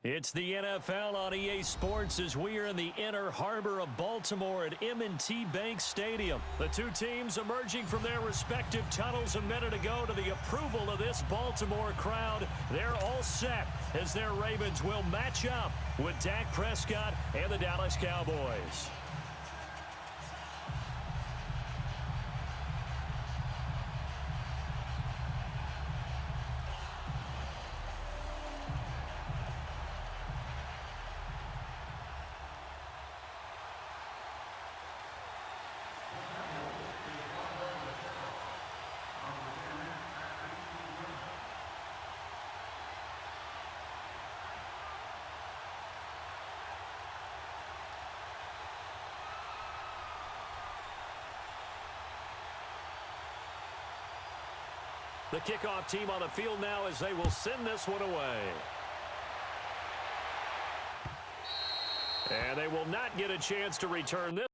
It's the NFL on EA Sports as we are in the inner harbor of Baltimore at M&T Bank Stadium. The two teams emerging from their respective tunnels a minute ago to the approval of this Baltimore crowd. They're all set as their Ravens will match up with Dak Prescott and the Dallas Cowboys. The kickoff team on the field now as they will send this one away. And they will not get a chance to return this.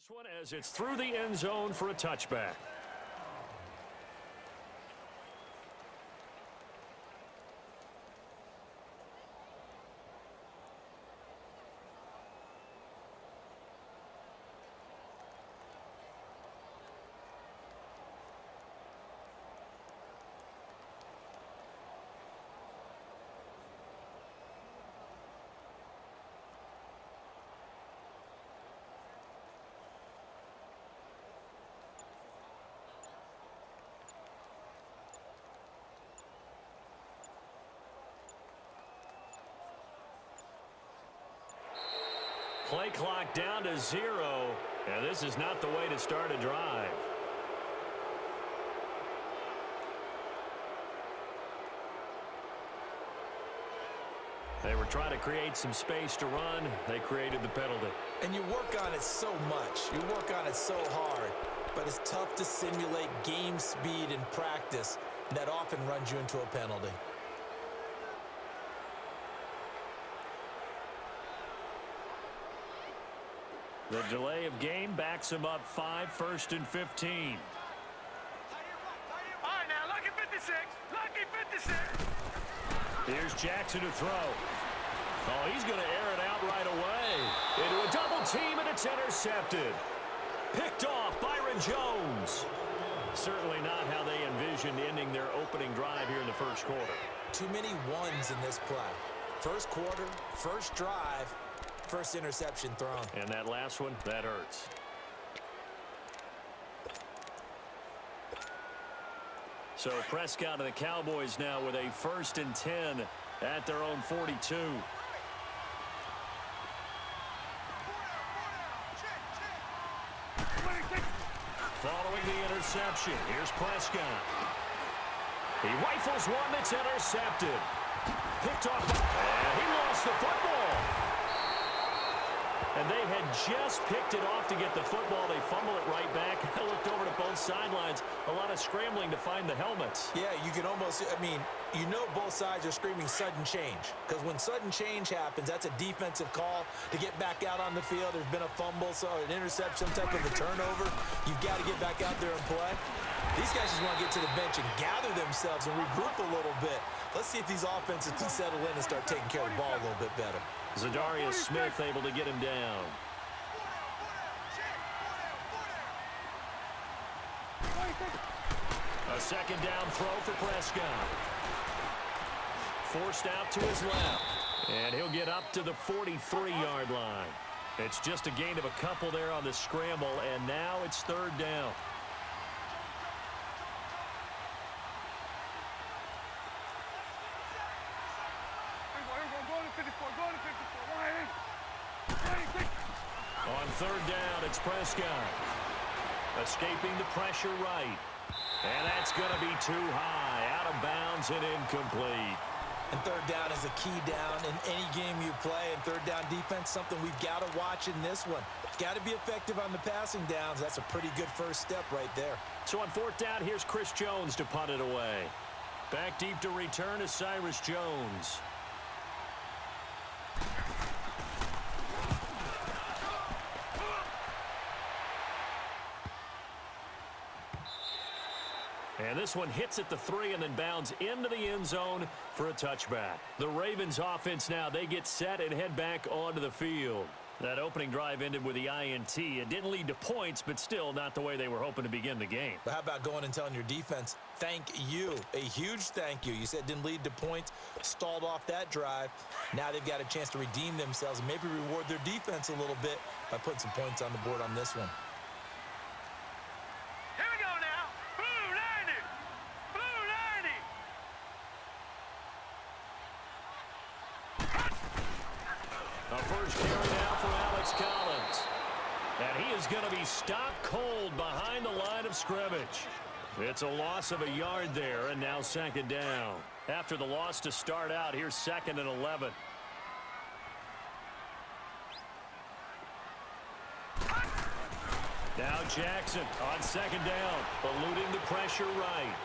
This one as it's through the end zone for a touchback. Play clock down to 0, and this is not the way to start a drive. They were trying to create some space to run. They created the penalty. And you work on it so much. You work on it so hard. But it's tough to simulate game speed in practice. That often runs you into a penalty. The delay of game backs him up 5, 1st and 15. All right, now, lucky 56. Lucky 56. Here's Jackson to throw. Oh, he's going to air it out right away. Into a double team, and it's intercepted. Picked off Byron Jones. Certainly not how they envisioned ending their opening drive here in the first quarter. Too many ones in this play. First quarter, first drive. First interception thrown. And that last one, that hurts. So Prescott and the Cowboys now with a 1st and 10 at their own 42. Following the interception, here's Prescott. He rifles one that's intercepted. Picked off, and he lost the football. And they had just picked it off to get the football. They fumble it right back. I looked over to sidelines. A lot of scrambling to find the helmets. Yeah, you can almost, you know both sides are screaming sudden change. Because when sudden change happens, that's a defensive call to get back out on the field. There's been a fumble, so an interception, some type of a turnover. You've got to get back out there and play. These guys just want to get to the bench and gather themselves and regroup a little bit. Let's see if these offenses can settle in and start taking care of the ball a little bit better. Zadarius Smith able to get him down. A second down throw for Prescott. Forced out to his left. And he'll get up to the 43-yard line. It's just a gain of a couple there on the scramble, and now it's third down. On third down, it's Prescott. Escaping the pressure right. And that's going to be too high. Out of bounds and incomplete. And third down is a key down in any game you play. And third down defense, something we've got to watch in this one. Got to be effective on the passing downs. That's a pretty good first step right there. So on fourth down, here's Chris Jones to punt it away. Back deep to return is Cyrus Jones. And this one hits at the 3 and then bounds into the end zone for a touchback. The Ravens offense now, they get set and head back onto the field. That opening drive ended with the INT. It didn't lead to points, but still not the way they were hoping to begin the game. But how about going and telling your defense, thank you, a huge thank you. You said it didn't lead to points, stalled off that drive. Now they've got a chance to redeem themselves and maybe reward their defense a little bit by putting some points on the board on this one. Here we go now. Blue 90. Blue 90. A first carry now for Alex Collins. And he is going to be stopped cold behind the line of scrimmage. It's a loss of a yard there, and now second down. After the loss to start out, here's 2nd and 11. Now Jackson on second down, eluding the pressure right.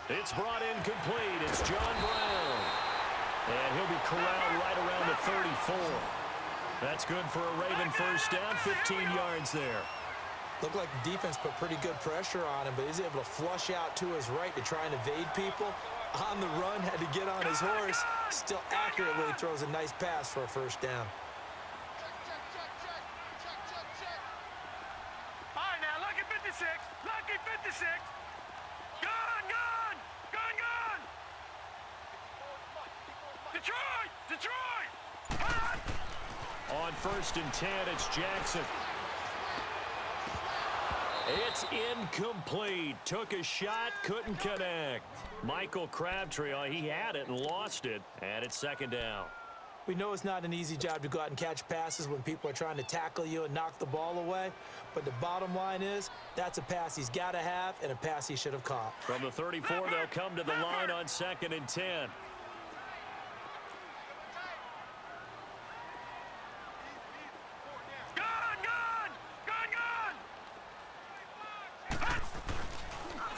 It's brought in complete. It's John Brown. And he'll be corralled right around the 34. That's good for a Raven first down, 15 yards there. Looked like the defense put pretty good pressure on him, but he's able to flush out to his right to try and evade people. On the run, had to get on his horse. Still accurately throws a nice pass for a first down. All right, now, lucky 56. Lucky 56. Gone, gone. Gone, gone. Detroit. Detroit. Hot. On 1st and 10, it's Jackson. It's incomplete. Took a shot, couldn't connect. Michael Crabtree, he had it and lost it, and it's second down. We know it's not an easy job to go out and catch passes when people are trying to tackle you and knock the ball away, but the bottom line is that's a pass he's got to have and a pass he should have caught. From the 34, they'll come to the line on 2nd and 10.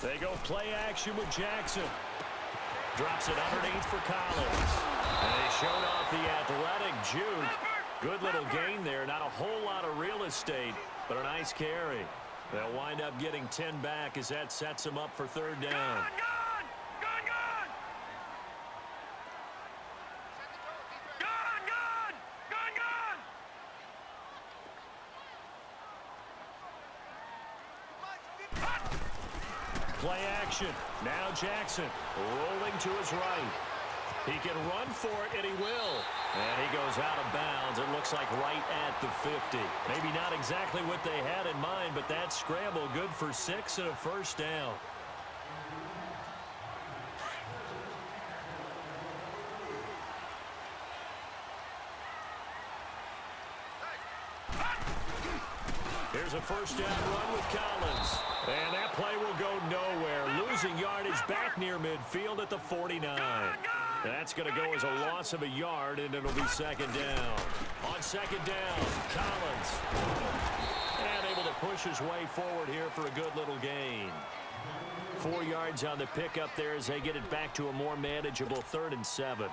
They go play action with Jackson. Drops it underneath for Collins. And they showed off the athletic juke. Good little gain there. Not a whole lot of real estate, but a nice carry. They'll wind up getting 10 back as that sets them up for third down. Play action. Now Jackson rolling to his right. He can run for it, and he will. And he goes out of bounds. It looks like right at the 50. Maybe not exactly what they had in mind, but that scramble good for 6 and a first down. Here's a first down run with Collins. And that play will go nowhere. Losing yardage back near midfield at the 49. That's going to go as a loss of a yard, and it'll be second down. On second down, Collins. And able to push his way forward here for a good little gain. 4 yards on the pickup there as they get it back to a more manageable 3rd and 7.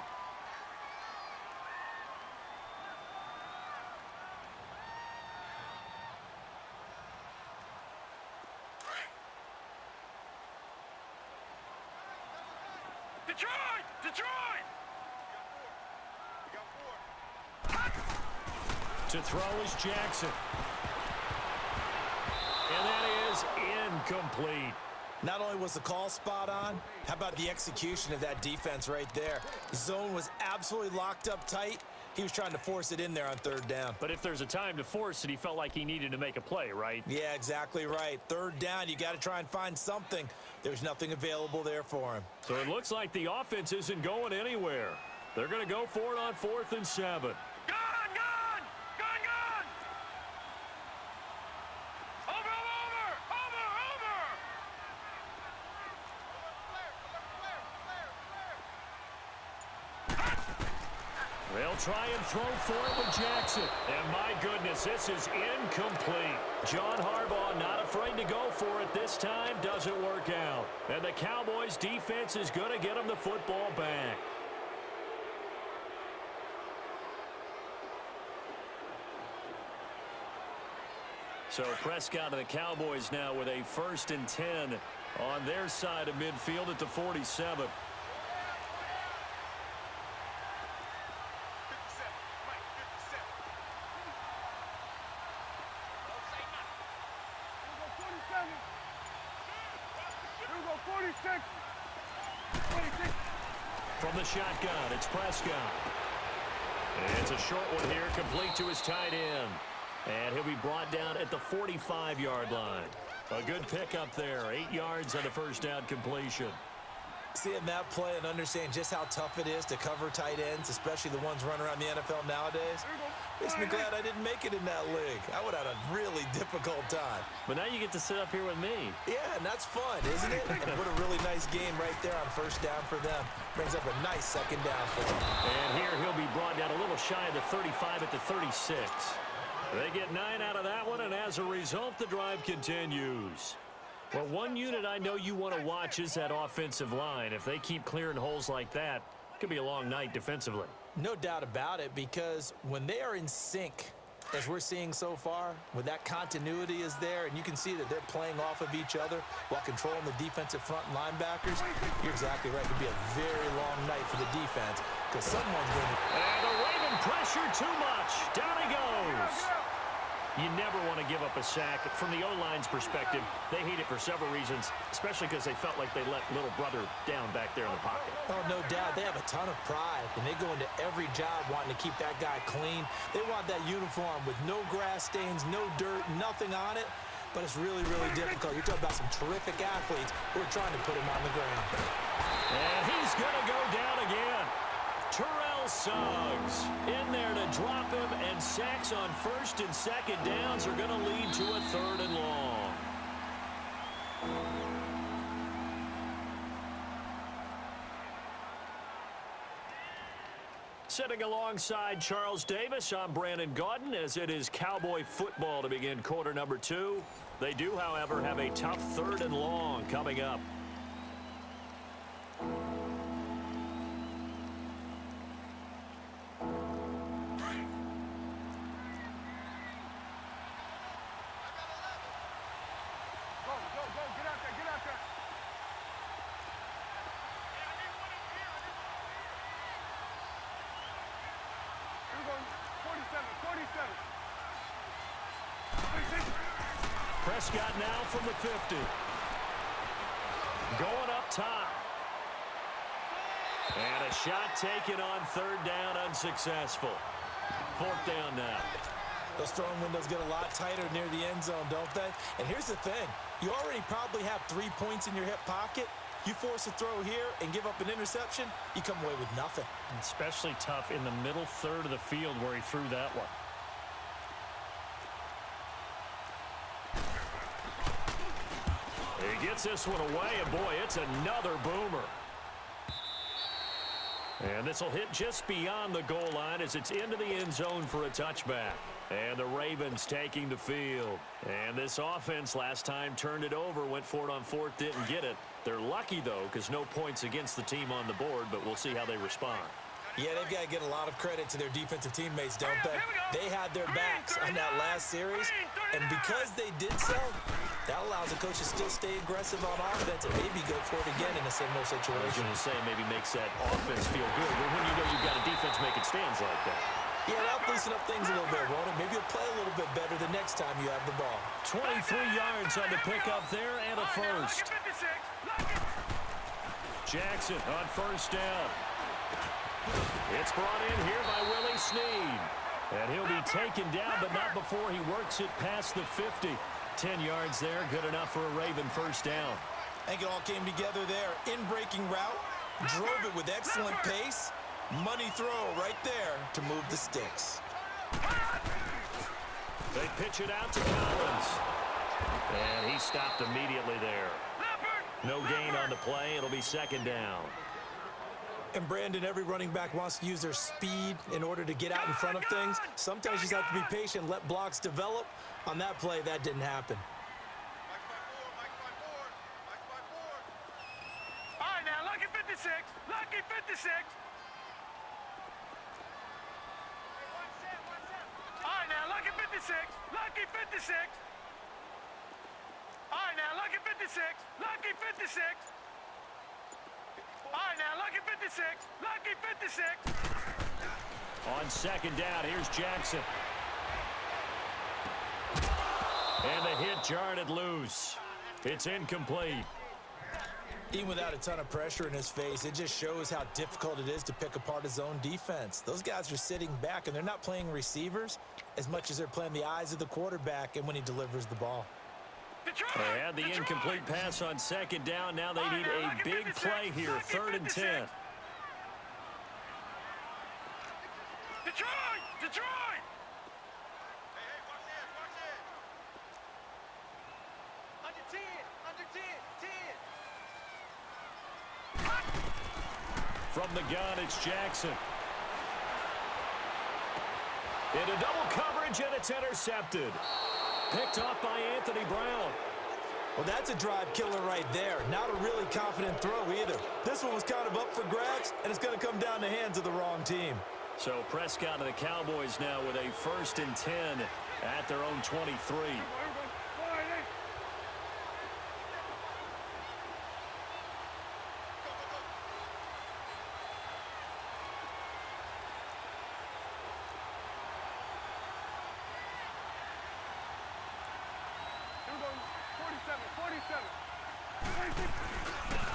Detroit! Detroit! To throw is Jackson. And that is incomplete. Not only was the call spot on, how about the execution of that defense right there? The zone was absolutely locked up tight. He was trying to force it in there on 3rd down. But if there's a time to force it, he felt like he needed to make a play, right? Yeah, exactly right. 3rd down, you got to try and find something. There's nothing available there for him. So it looks like the offense isn't going anywhere. They're going to go for it on 4th and 7. Gone! Gone! Gone! Gone! Over! Over! Over! Over! They'll try and throw for it with Jackson. And my goodness, this is incomplete. John Harbaugh not afraid to go for it this time. Doesn't work out. And the Cowboys defense is going to get them the football back. So Prescott and the Cowboys now with a 1st and 10 on their side of midfield at the 47. From the shotgun, it's Prescott. And it's a short one here, complete to his tight end. And he'll be brought down at the 45-yard line. A good pickup there, 8 yards on the 1st down completion. Seeing that play and understand just how tough it is to cover tight ends, especially the ones running around the NFL nowadays, makes me glad I didn't make it in that league. I would have had a really difficult time. But now you get to sit up here with me. Yeah, and that's fun, isn't it? And what a really nice game right there on 1st down for them. Brings up a nice 2nd down for them. And here he'll be brought down a little shy of the 35 at the 36. They get 9 out of that one, and as a result, the drive continues. Well, one unit I know you want to watch is that offensive line. If they keep clearing holes like that, it could be a long night defensively. No doubt about it, because when they are in sync, as we're seeing so far, when that continuity is there, and you can see that they're playing off of each other while controlling the defensive front linebackers, you're exactly right. It could be a very long night for the defense, because someone's going to... And the Raven pressure too much. Down he goes. You never want to give up a sack. From the O-line's perspective, they hate it for several reasons, especially because they felt like they let little brother down back there in the pocket. Oh, no doubt. They have a ton of pride, and they go into every job wanting to keep that guy clean. They want that uniform with no grass stains, no dirt, nothing on it. But it's really, really difficult. You're talking about some terrific athletes who are trying to put him on the ground. And he's going to go down again. Terrell Suggs in there to drop him, and sacks on 1st and 2nd downs are going to lead to a 3rd and long. Sitting alongside Charles Davis, I'm Brandon Gaudin, as it is Cowboy football to begin quarter number 2. They do, however, have a tough 3rd and long coming up. Prescott now from the 50. Going up top. And a shot taken on 3rd down, unsuccessful. 4th down now. Those throwing windows get a lot tighter near the end zone, don't they? And here's the thing. You already probably have 3 points in your hip pocket. You force a throw here and give up an interception, you come away with nothing. Especially tough in the middle 3rd of the field where he threw that one. He gets this one away, and boy, it's another boomer. And this will hit just beyond the goal line as it's into the end zone for a touchback. And the Ravens taking the field. And this offense last time turned it over, went for it on fourth, didn't get it. They're lucky, though, because no points against the team on the board, but we'll see how they respond. Yeah, they've got to get a lot of credit to their defensive teammates, don't they? They had their backs on that last series, and because they did so, that allows the coach to still stay aggressive on offense and maybe go for it again in a similar I was situation. going to say maybe makes that offense feel good, but when you know you've got a defense making stands like that. Yeah, that'll loosen up things a little bit, won't it? Maybe you'll play a little bit better the next time you have the ball. 23 yards on the pickup there and a first. Jackson on first down. It's brought in here by Willie Snead. And he'll be taken down, but not before he works it past the 50. 10 yards there, good enough for a Raven first down. I think it all came together there. In-breaking route, drove it with excellent pace. Money throw right there to move the sticks. They pitch it out to Collins. And he stopped immediately there. No gain on the play. It'll be second down. And Brandon, every running back wants to use their speed in order to get out in front of things. Sometimes you just have to be patient, let blocks develop. On that play, that didn't happen. All right, now, lucky 56. Lucky 56. All right, now, lucky 56. Lucky 56. All right, now, lucky 56. Lucky 56. All right, now, lucky 56. Lucky 56. On second down, here's Jackson. And the hit jarred it loose. It's incomplete. Even without a ton of pressure in his face, it just shows how difficult it is to pick apart his own defense. Those guys are sitting back, and they're not playing receivers as much as they're playing the eyes of the quarterback and when he delivers the ball. They had the incomplete pass on second down. Now they need a big play here, 3rd and 10. Detroit! Detroit! Under 10! Under 10! 10! From the gun, it's Jackson. Into double coverage, and it's intercepted. Picked off by Anthony Brown. Well, that's a drive killer right there. Not a really confident throw either. This one was kind of up for grabs, and it's going to come down the hands of the wrong team. So Prescott and the Cowboys now with a 1st and 10 at their own 23.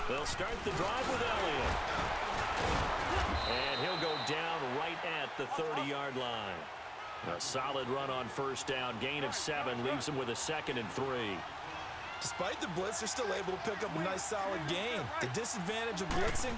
They'll start the drive with Elliott. And he'll go down right at the 30-yard line. A solid run on first down. Gain of 7 leaves him with a 2nd and 3. Despite the blitz, they're still able to pick up a nice solid gain. The disadvantage of blitzing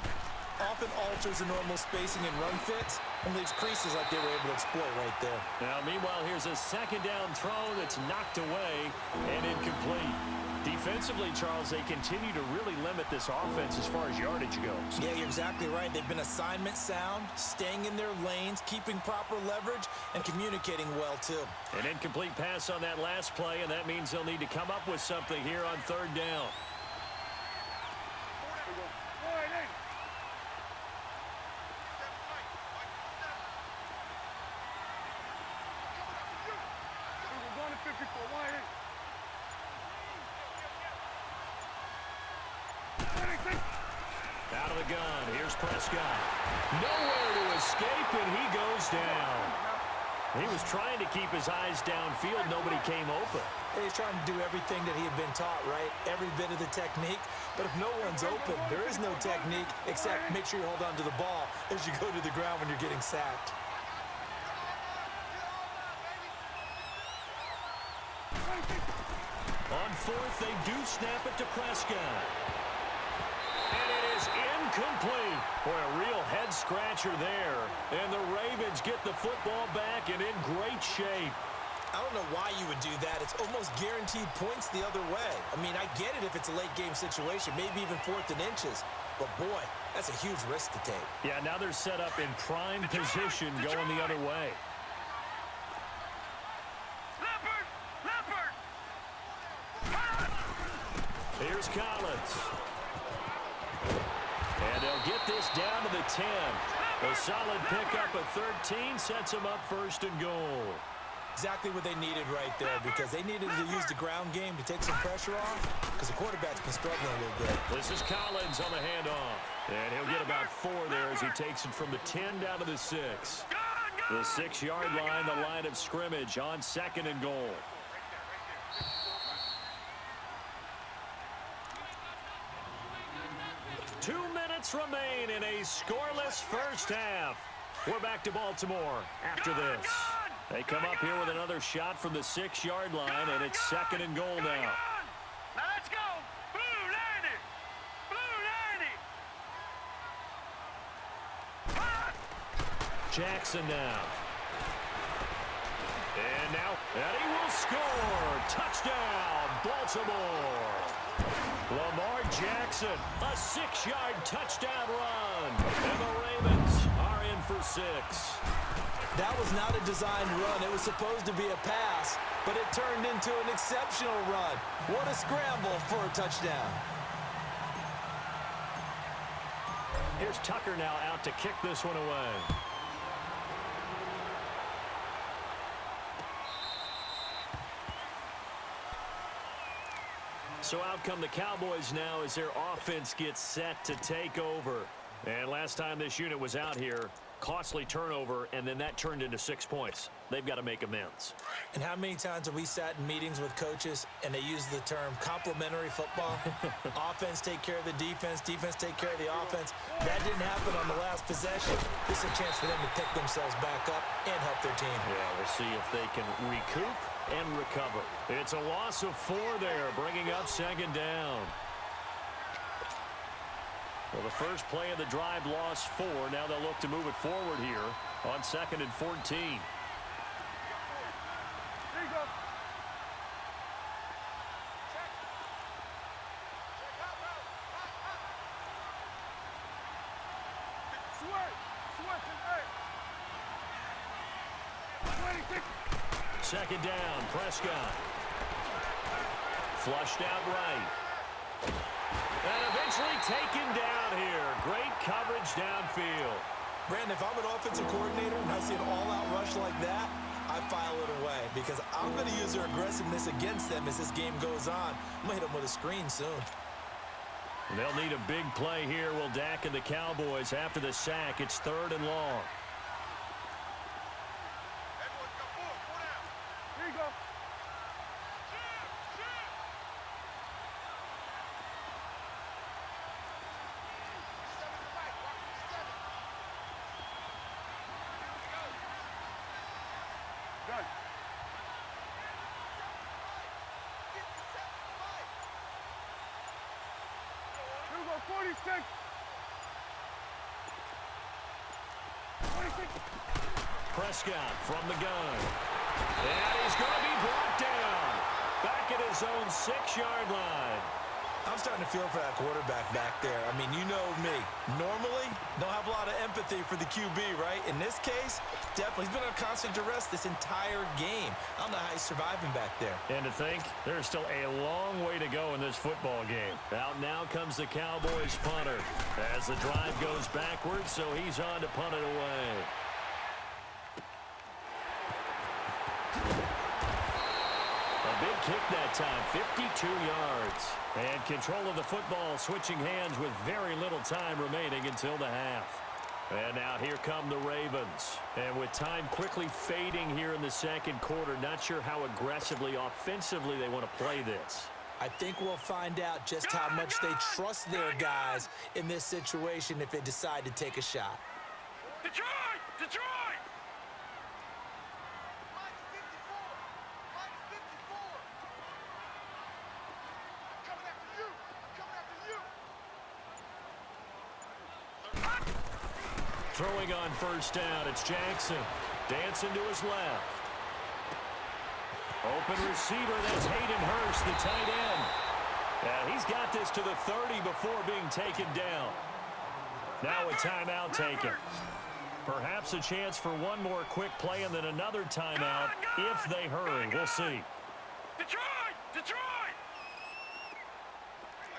often alters the normal spacing and run fits and leaves creases like they were able to exploit right there. Now, meanwhile, here's a second down throw that's knocked away and incomplete. Defensively, Charles, they continue to really limit this offense as far as yardage goes. Yeah, you're exactly right. They've been assignment sound, staying in their lanes, keeping proper leverage, and communicating well, too. An incomplete pass on that last play, and that means they'll need to come up with something here on 3rd down. Out of the gun, here's Prescott. Nowhere to escape, and he goes down. He was trying to keep his eyes downfield. Nobody came open. He's trying to do everything that he had been taught, right? Every bit of the technique. But if no one's open, there is no technique except make sure you hold on to the ball as you go to the ground when you're getting sacked. On 4th, they do snap it to Prescott. And it is incomplete. Boy, a real head-scratcher there. And the Ravens get the football back and in great shape. I don't know why you would do that. It's almost guaranteed points the other way. I mean, I get it if it's a late-game situation, maybe even 4th and inches. But, boy, that's a huge risk to take. Yeah, now they're set up in prime position going the other way. Here's Collins. And they'll get this down to the 10. A solid pickup of 13 sets them up 1st and goal. Exactly what they needed right there, because they needed to use the ground game to take some pressure off, because the quarterback's been struggling a little bit. This is Collins on the handoff. And he'll get about 4 there as he takes it from the 10 down to the 6. The 6-yard line, the line of scrimmage on 2nd and goal. Two minutes remain in a scoreless first half. We're back to Baltimore after this. They come up here with another shot from the 6-yard line, and it's 2nd and goal now. Now let's go. Blue 90. Blue 90. Jackson now. And now, and he will score. Touchdown, Baltimore. Lamar Jackson, a 6-yard touchdown run. And the Ravens are in for 6. That was not a designed run. It was supposed to be a pass, but it turned into an exceptional run. What a scramble for a touchdown. Here's Tucker now out to kick this one away. So out come the Cowboys now as their offense gets set to take over. And last time this unit was out here, costly turnover, and then that turned into 6 points. They've got to make amends. And how many times have we sat in meetings with coaches and they use the term complementary football? Offense take care of the defense, defense take care of the offense. That didn't happen on the last possession. This is a chance for them to pick themselves back up and help their team. Yeah, we'll see if they can recoup and recover. It's a loss of 4 there, bringing up 2nd down. Well, the first play of the drive lost 4. Now they'll look to move it forward here on 2nd and 14. There you go. Second down, Prescott. Flushed out right. And eventually taken down here. Great coverage downfield. Brandon, if I'm an offensive coordinator and I see an all-out rush like that, I file it away because I'm going to use their aggressiveness against them as this game goes on. I'm going to hit them with a screen soon. They'll need a big play here. Will Dak and the Cowboys after the sack. It's 3rd and long. Here you go. Good. Here we go, 46. 26. Prescott from the gun. And he's going to be brought down. Back at his own 6-yard line. I'm starting to feel for that quarterback back there. I mean, you know me. Normally, don't have a lot of empathy for the QB, right? In this case, definitely. He's been on constant duress this entire game. I don't know how he's surviving back there. And to think, there's still a long way to go in this football game. Out now comes the Cowboys punter as the drive goes backwards, so he's on to punt it away. A big kick that time, 52 yards. And control of the football switching hands with very little time remaining until the half. And now here come the Ravens. And with time quickly fading here in the second quarter, not sure how aggressively, offensively they want to play this. I think we'll find out just how much they trust their guys in this situation if they decide to take a shot. Detroit! Detroit! Throwing on first down, it's Jackson. Dancing to his left. Open receiver, that's Hayden Hurst, the tight end. And he's got this to the 30 before being taken down. Now a timeout taken. Perhaps a chance for one more quick play and then another timeout if they hurry. We'll see. Detroit! Detroit!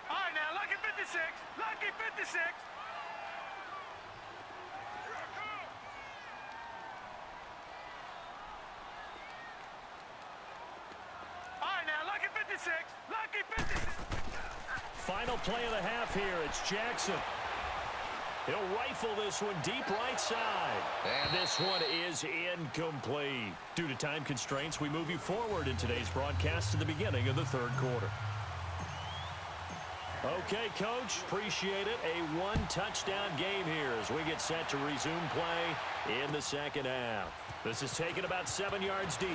All right, now, lucky 56. Lucky 56. All right, now, lucky 56. Lucky 56. Final play of the half here. It's Jackson. He'll rifle this one deep right side. And this one is incomplete. Due to time constraints, we move you forward in today's broadcast to the beginning of the third quarter. Okay, Coach, appreciate it. A one-touchdown game here as we get set to resume play in the second half. This is taken about 7 yards deep.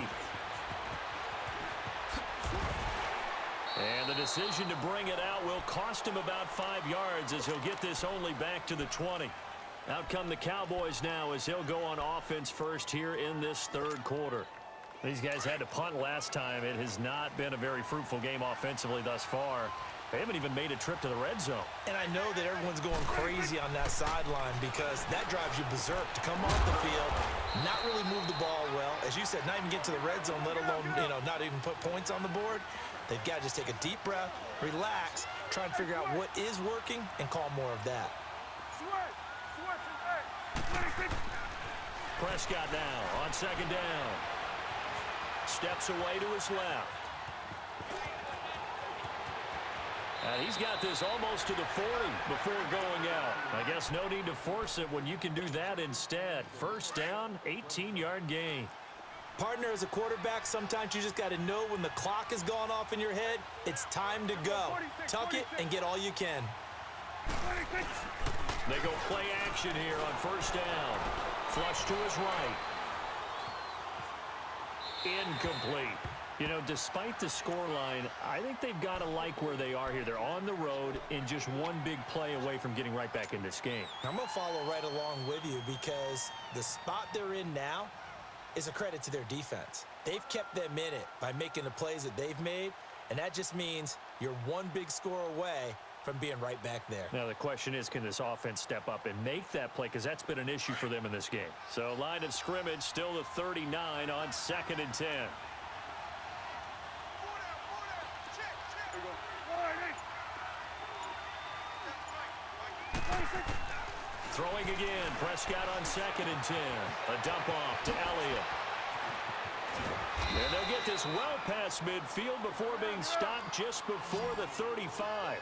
And the decision to bring it out will cost him about 5 yards as he'll get this only back to the 20. Out come the Cowboys now as he'll go on offense first here in this third quarter. These guys had to punt last time. It has not been a very fruitful game offensively thus far. They haven't even made a trip to the red zone. And I know that everyone's going crazy on that sideline because that drives you berserk to come off the field, not really move the ball well. As you said, not even get to the red zone, let alone, not even put points on the board. They've got to just take a deep breath, relax, try and figure out what is working, and call more of that. Prescott now on second down. Steps away to his left. And he's got this almost to the 40 before going out. I guess no need to force it when you can do that instead. First down, 18-yard gain. Partner, as a quarterback, sometimes you just got to know when the clock has gone off in your head, it's time to go. Tuck it and get all you can. They go play action here on first down. Flush to his right. Incomplete. Despite the scoreline, I think they've got to like where they are here. They're on the road and just one big play away from getting right back in this game. I'm going to follow right along with you because the spot they're in now is a credit to their defense. They've kept them in it by making the plays that they've made, and that just means you're one big score away from being right back there. Now, the question is, can this offense step up and make that play? Because that's been an issue for them in this game. So, line of scrimmage, still the 39 on 2nd and 10. Throwing again, Prescott on 2nd and 10. A dump off to Elliott. And they'll get this well past midfield before being stopped just before the 35.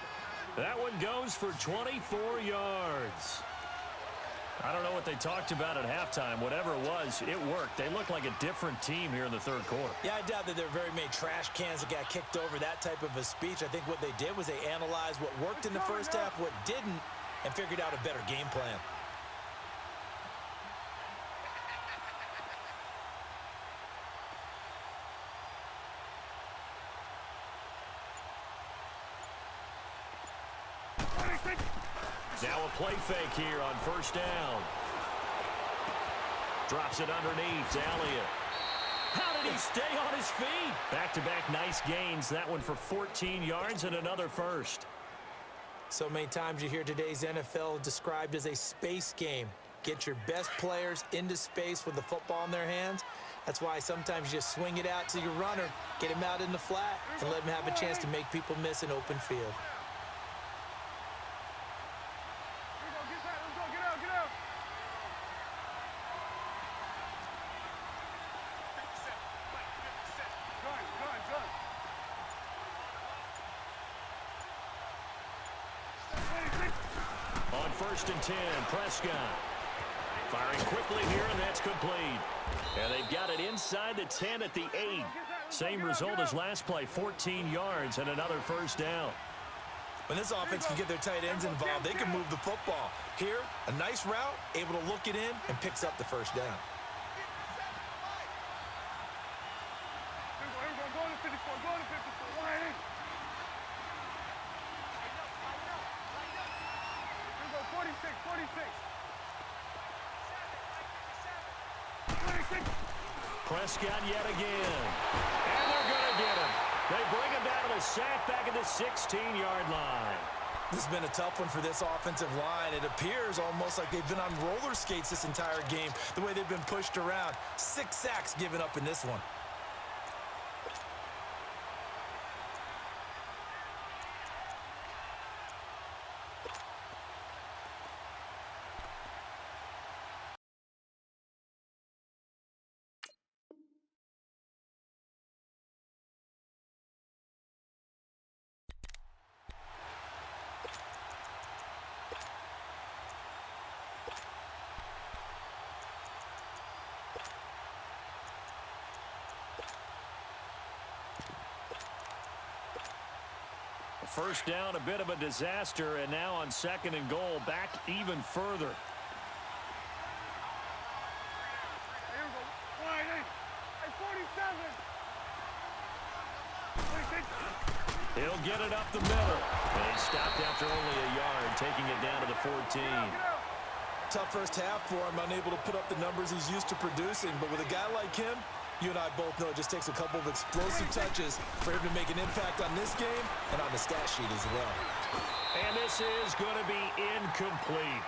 That one goes for 24 yards. I don't know what they talked about at halftime. Whatever it was, it worked. They look like a different team here in the third quarter. Yeah, I doubt that there are very many trash cans that got kicked over, that type of a speech. I think what they did was they analyzed what worked in the first half, what didn't, and figured out a better game plan. Now a play fake here on first down. Drops it underneath to Elliott. How did he stay on his feet? Back-to-back nice gains. That one for 14 yards and another first. So many times you hear today's NFL described as a space game. Get your best players into space with the football in their hands. That's why sometimes you just swing it out to your runner, get him out in the flat, and let him have a chance to make people miss an open field. On 1st and 10, Prescott. Firing quickly here, and that's complete. And they've got it inside the 10 at the 8. Same result as last play, 14 yards and another first down. When this offense can get their tight ends involved, they can move the football. Here, a nice route, able to look it in, and picks up the first down. Prescott yet again. And they're get him. They bring him down to the sack back at the 16-yard line. This has been a tough one for this offensive line. It appears almost like they've been on roller skates this entire game, the way they've been pushed around. 6 sacks given up in this one. First down, a bit of a disaster, and now on 2nd and goal, back even further. He'll get it up the middle. And he stopped after only a yard, taking it down to the 14. Tough first half for him, unable to put up the numbers he's used to producing. But with a guy like him, you and I both know it just takes a couple of explosive touches for him to make an impact on this game and on the stat sheet as well. And this is going to be incomplete.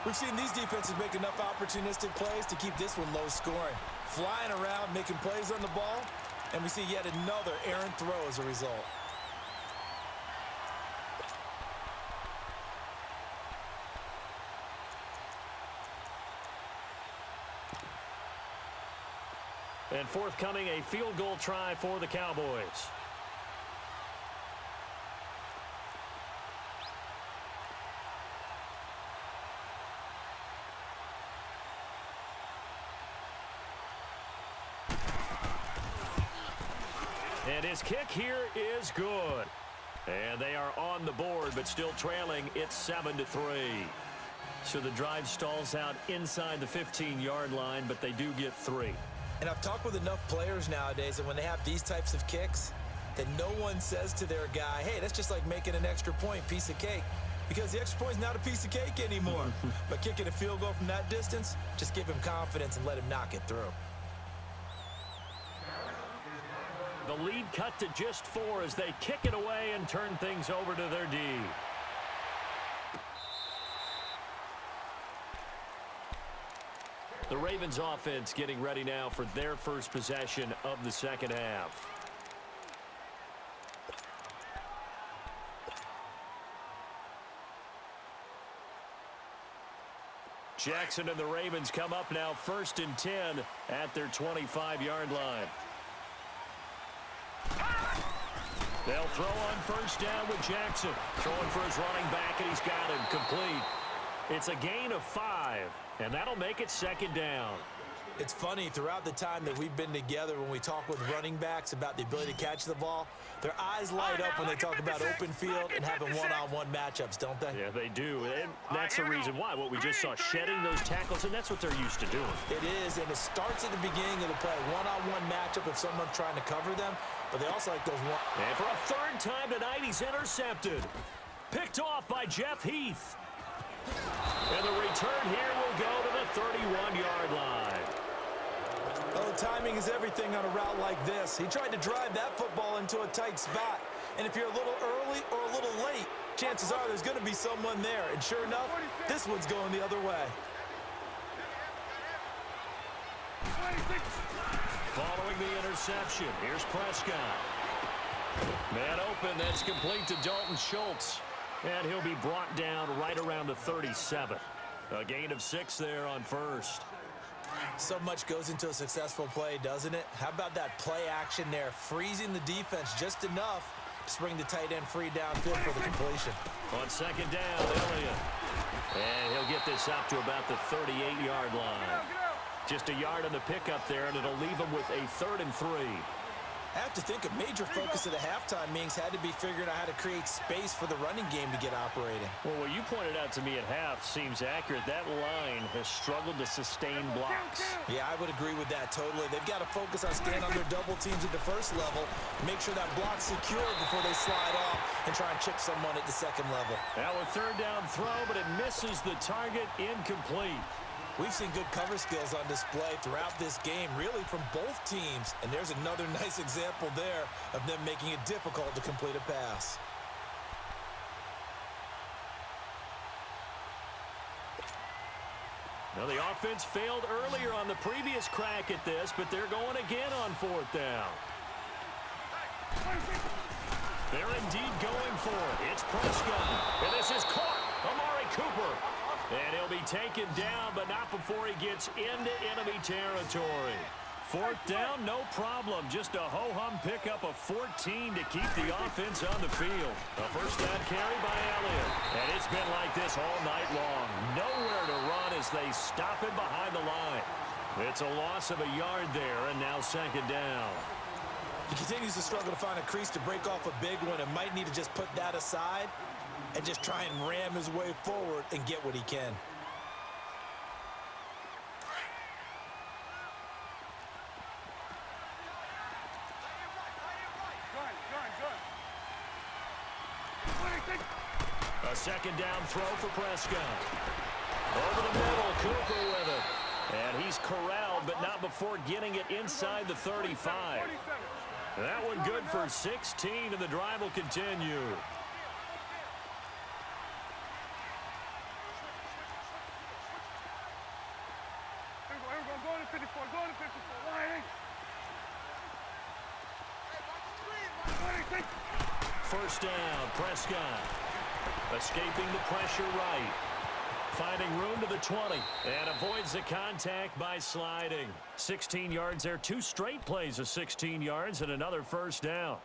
We've seen these defenses make enough opportunistic plays to keep this one low scoring. Flying around, making plays on the ball, and we see yet another errant throw as a result. And forthcoming, a field goal try for the Cowboys. And his kick here is good. And they are on the board, but still trailing. It's 7-3. So the drive stalls out inside the 15-yard line, but they do get 3. And I've talked with enough players nowadays that when they have these types of kicks, that no one says to their guy, hey, that's just like making an extra point, piece of cake. Because the extra point is not a piece of cake anymore. But kicking a field goal from that distance, just give him confidence and let him knock it through. The lead cut to just 4 as they kick it away and turn things over to their D. The Ravens offense getting ready now for their first possession of the second half. Jackson and the Ravens come up now 1st and 10 at their 25-yard line. They'll throw on 1st down with Jackson. Throwing for his running back, and he's got him complete. It's a gain of 5, and that'll make it 2nd down. It's funny, throughout the time that we've been together, when we talk with running backs about the ability to catch the ball, their eyes light up when they talk about open field and having one-on-one matchups, don't they? Yeah, they do. And that's the reason why. What we just saw, shedding those tackles, and that's what they're used to doing. It is, and it starts at the beginning of the play. One-on-one matchup if someone's trying to cover them, but they also like those one. And for a 3rd time tonight, he's intercepted. Picked off by Jeff Heath. And the return here will go to the 31-yard line. Oh, timing is everything on a route like this. He tried to drive that football into a tight spot. And if you're a little early or a little late, chances are there's going to be someone there. And sure enough, this one's going the other way. Following the interception, here's Prescott. Man open, that's complete to Dalton Schultz. And he'll be brought down right around the 37. A gain of 6 there on 1st. So much goes into a successful play, doesn't it? How about that play action there, freezing the defense just enough to bring the tight end free downfield for the completion. On 2nd down, Elliott. And he'll get this up to about the 38-yard line. Just a yard on the pickup there, and it'll leave him with a 3rd and 3. I have to think a major focus of the halftime meetings had to be figuring out how to create space for the running game to get operating. Well, what you pointed out to me at half seems accurate. That line has struggled to sustain blocks. Yeah, I would agree with that totally. They've got to focus on staying on their double teams at the 1st level, make sure that block's secured before they slide off and try and chip someone at the 2nd level. Now a 3rd down throw, but it misses the target, incomplete. We've seen good cover skills on display throughout this game, really from both teams. And there's another nice example there of them making it difficult to complete a pass. Now, the offense failed earlier on the previous crack at this, but they're going again on fourth down. They're indeed going for it. It's Prescott. And this is caught. Amari Cooper. And he'll be taken down, but not before he gets into enemy territory. Fourth down, no problem. Just a ho-hum pickup of 14 to keep the offense on the field. A first down carry by Elliott. And it's been like this all night long. Nowhere to run as they stop him behind the line. It's a loss of a yard there, and now second down. He continues to struggle to find a crease to break off a big one and might need to just put that aside and just try and ram his way forward and get what he can. A second down throw for Prescott. Over the middle, Cooper with it. And he's corralled, but not before getting it inside the 35. That one good for 16, and the drive will continue. First down, Prescott. Escaping the pressure right. Finding room to the 20 and avoids the contact by sliding. 16 yards there. 2 straight plays of 16 yards and another first down.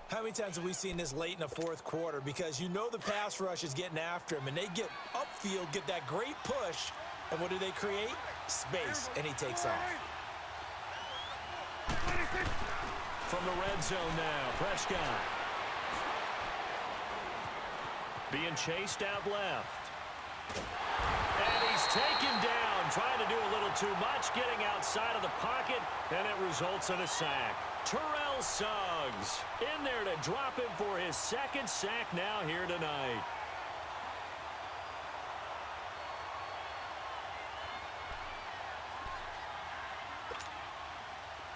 How many times have we seen this late in the fourth quarter? Because you know the pass rush is getting after him, and they get upfield, get that great push, and what do they create? Space, and he takes off. From the red zone now, Prescott. Being chased out left. And he's taken down, trying to do a little too much, getting outside of the pocket, and it results in a sack. Terrell Suggs in there to drop him for his second sack now here tonight.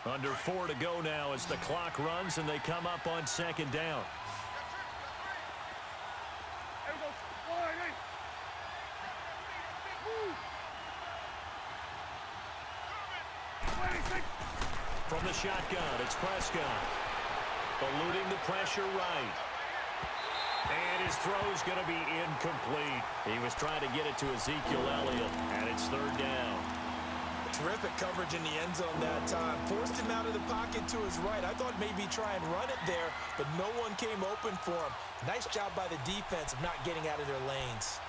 Under 4 to go now as the clock runs and they come up on second down. From the shotgun, it's Prescott. Eluding the pressure right. And his throw's going to be incomplete. He was trying to get it to Ezekiel Elliott, and it's third down. Terrific coverage in the end zone that time. Forced him out of the pocket to his right. I thought maybe try and run it there, but no one came open for him. Nice job by the defense of not getting out of their lanes.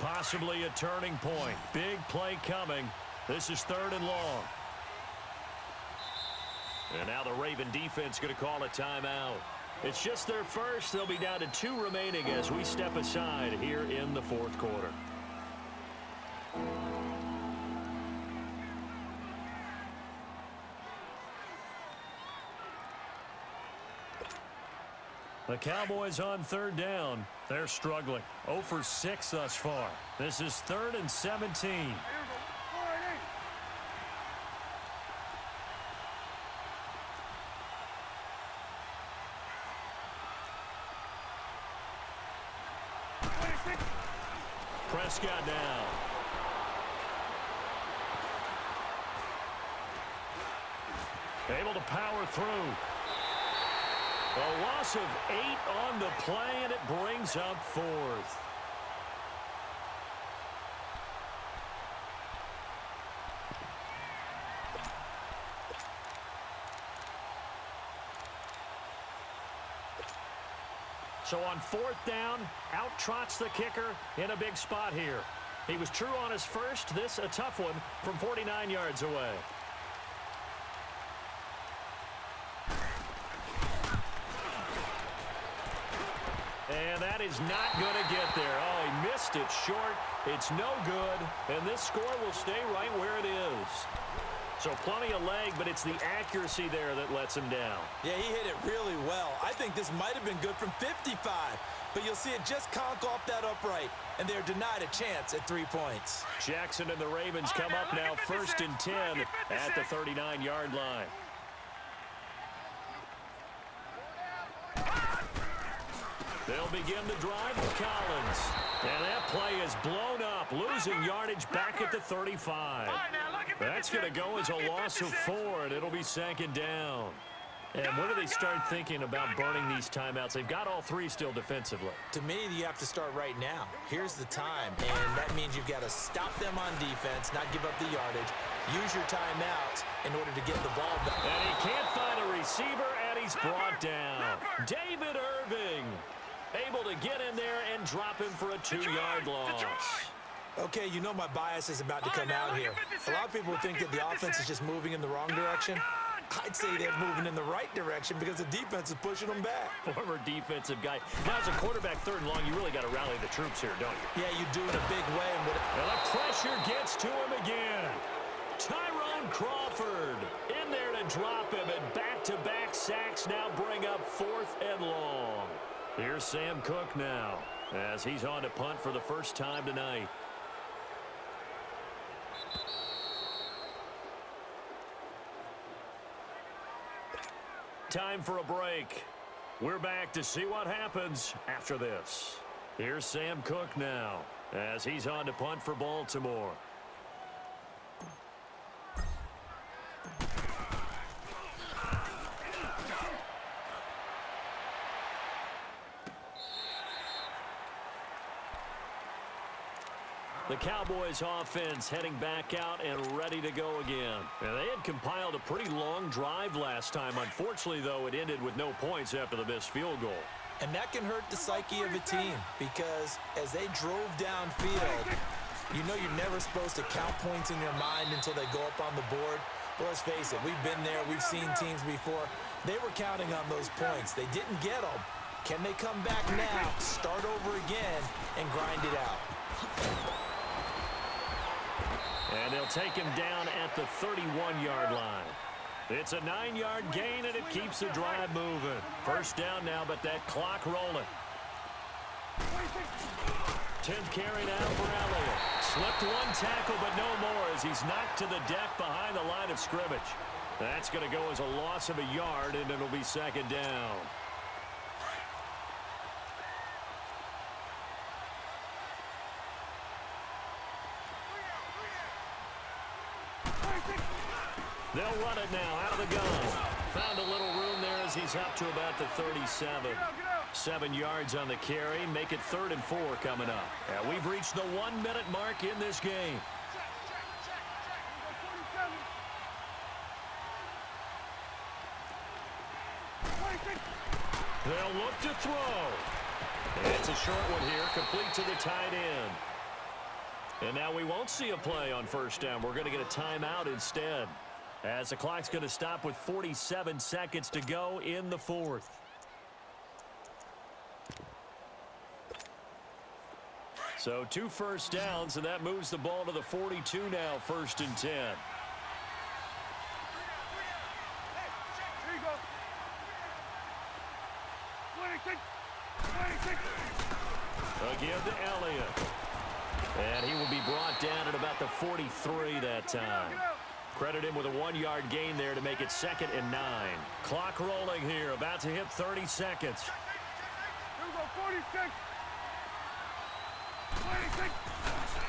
Possibly a turning point. Big play coming. This is third and long. And now the Raven defense going to call a timeout. It's just their first. They'll be down to 2 remaining as we step aside here in the fourth quarter. The Cowboys on third down. They're struggling. 0 for 6 thus far. This is 3rd and 17. Prescott now. Able to power through. A loss of 8 on the play, and it brings up 4th. So on 4th down, out trots the kicker in a big spot here. He was true on his first. This a tough one from 49 yards away. And that is not going to get there. Oh, he missed it short. It's no good. And this score will stay right where it is. So plenty of leg, but it's the accuracy there that lets him down. Yeah, he hit it really well. I think this might have been good from 55. But you'll see it just conk off that upright. And they're denied a chance at 3 points. Jackson and the Ravens come up now 1st and 10 at the 39-yard line. They'll begin the drive with Collins. And that play is blown up, losing yardage back at the 35. That's going to go as a loss of 4, and it'll be 2nd down. And when do they start thinking about burning these timeouts? They've got all 3 still defensively. To me, you have to start right now. Here's the time, and that means you've got to stop them on defense, not give up the yardage. Use your timeouts in order to get the ball back. And he can't find a receiver, and he's brought down. David Irving able to get in there and drop him for a 2-yard loss. Okay, you know my bias is about to come out here. A lot of people think that the offense is just moving in the wrong direction. I'd say they're moving in the right direction because the defense is pushing them back. Former defensive guy. Now, as a quarterback 3rd and long, you really got to rally the troops here, don't you? Yeah, you do in a big way. And the pressure gets to him again. Tyrone Crawford in there to drop him, and back-to-back sacks now bring up 4th and long. Here's Sam Cook now as he's on to punt for the first time tonight. Time for a break. We're back to see what happens after this. Here's Sam Cook now as he's on to punt for Baltimore. The Cowboys offense heading back out and ready to go again. And they had compiled a pretty long drive last time. Unfortunately, though, it ended with no points after the missed field goal. And that can hurt the psyche of a team because as they drove downfield, you know you're never supposed to count points in your mind until they go up on the board. But let's face it, we've been there. We've seen teams before. They were counting on those points. They didn't get them. Can they come back now, start over again, and grind it out? And they'll take him down at the 31-yard line. It's a 9-yard gain, and it keeps the drive moving. First down now, but that clock rolling. 10th carry now for Elliott. Slipped one tackle, but no more as he's knocked to the deck behind the line of scrimmage. That's going to go as a loss of a yard, and it'll be 2nd down. They'll run it now out of the gun. Found a little room there as he's up to about the 37. 7 yards on the carry. Make it 3rd and 4 coming up. And we've reached the 1-minute mark in this game. They'll look to throw. It's a short one here, complete to the tight end. And now we won't see a play on first down. We're going to get a timeout instead, as the clock's going to stop with 47 seconds to go in the 4th. So 2 first downs, and that moves the ball to the 42 now, 1st and 10. Again to Elliott. And he will be brought down at about the 43 that time. Credit him with a 1-yard gain there to make it 2nd and 9. Clock rolling here, about to hit 30 seconds. Here we go, 46. 26.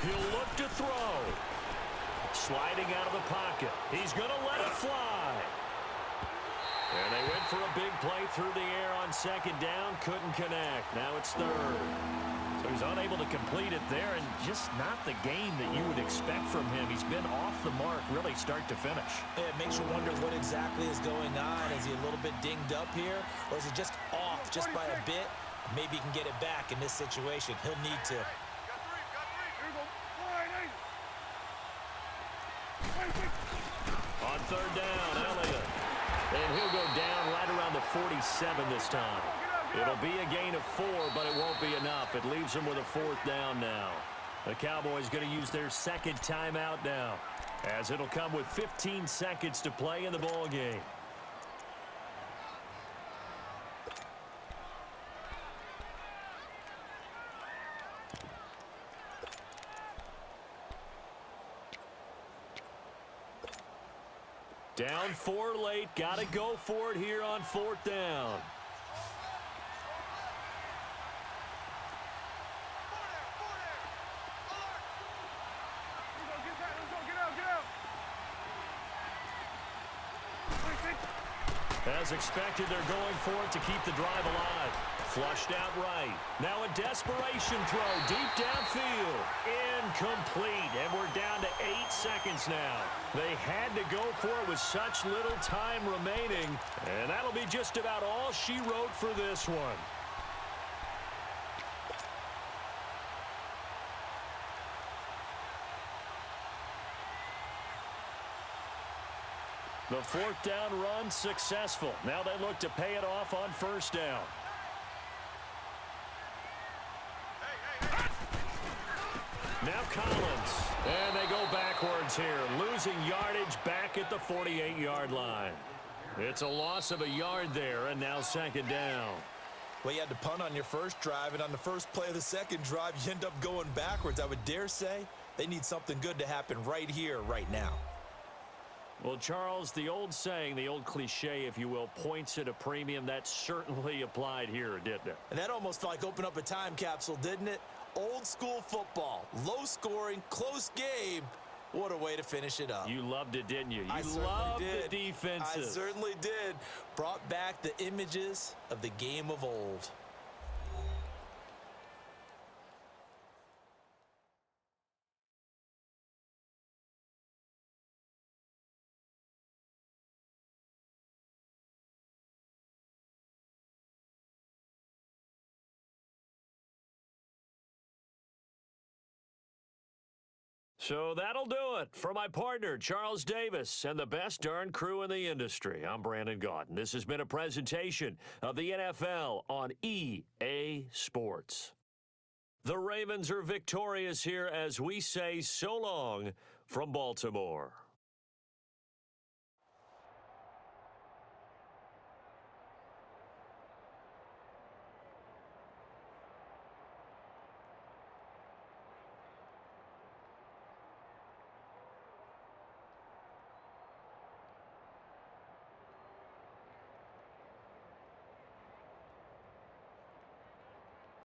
He'll look to throw. Sliding out of the pocket. He's going to let it fly. And they went for a big play through the air on second down. Couldn't connect. Now it's third. So he's unable to complete it there, and just not the game that you would expect from him. He's been off the mark really start to finish. Yeah, it makes you wonder what exactly is going on. Is he a little bit dinged up here, or is he just off just by a bit? Maybe he can get it back in this situation. He'll need to. On third down, Elliott. And he'll go down right around the 47 this time. It'll be a gain of 4, but it won't be enough. It leaves them with a fourth down now. The Cowboys going to use their second timeout now, as it'll come with 15 seconds to play in the ball game. Down 4 late. Got to go for it here on fourth down. As expected, they're going for it to keep the drive alive. Flushed out right. Now a desperation throw deep downfield. Incomplete. And we're down to 8 seconds now. They had to go for it with such little time remaining. And that'll be just about all she wrote for this one. The fourth down run successful. Now they look to pay it off on first down. Now Collins. And they go backwards here, losing yardage back at the 48-yard line. It's a loss of a yard there, and now second down. Well, you had to punt on your first drive, and on the first play of the second drive, you end up going backwards. I would dare say they need something good to happen right here, right now. Well, Charles, the old saying, the old cliche, if you will, points at a premium. That certainly applied here, didn't it? And that almost like opened up a time capsule, didn't it? Old school football, low scoring, close game. What a way to finish it up. You loved it, didn't you? You loved the defenses. I certainly did. Brought back the images of the game of old. So that'll do it for my partner, Charles Davis, and the best darn crew in the industry. I'm Brandon Gaudin. This has been a presentation of the NFL on EA Sports. The Ravens are victorious here as we say so long from Baltimore.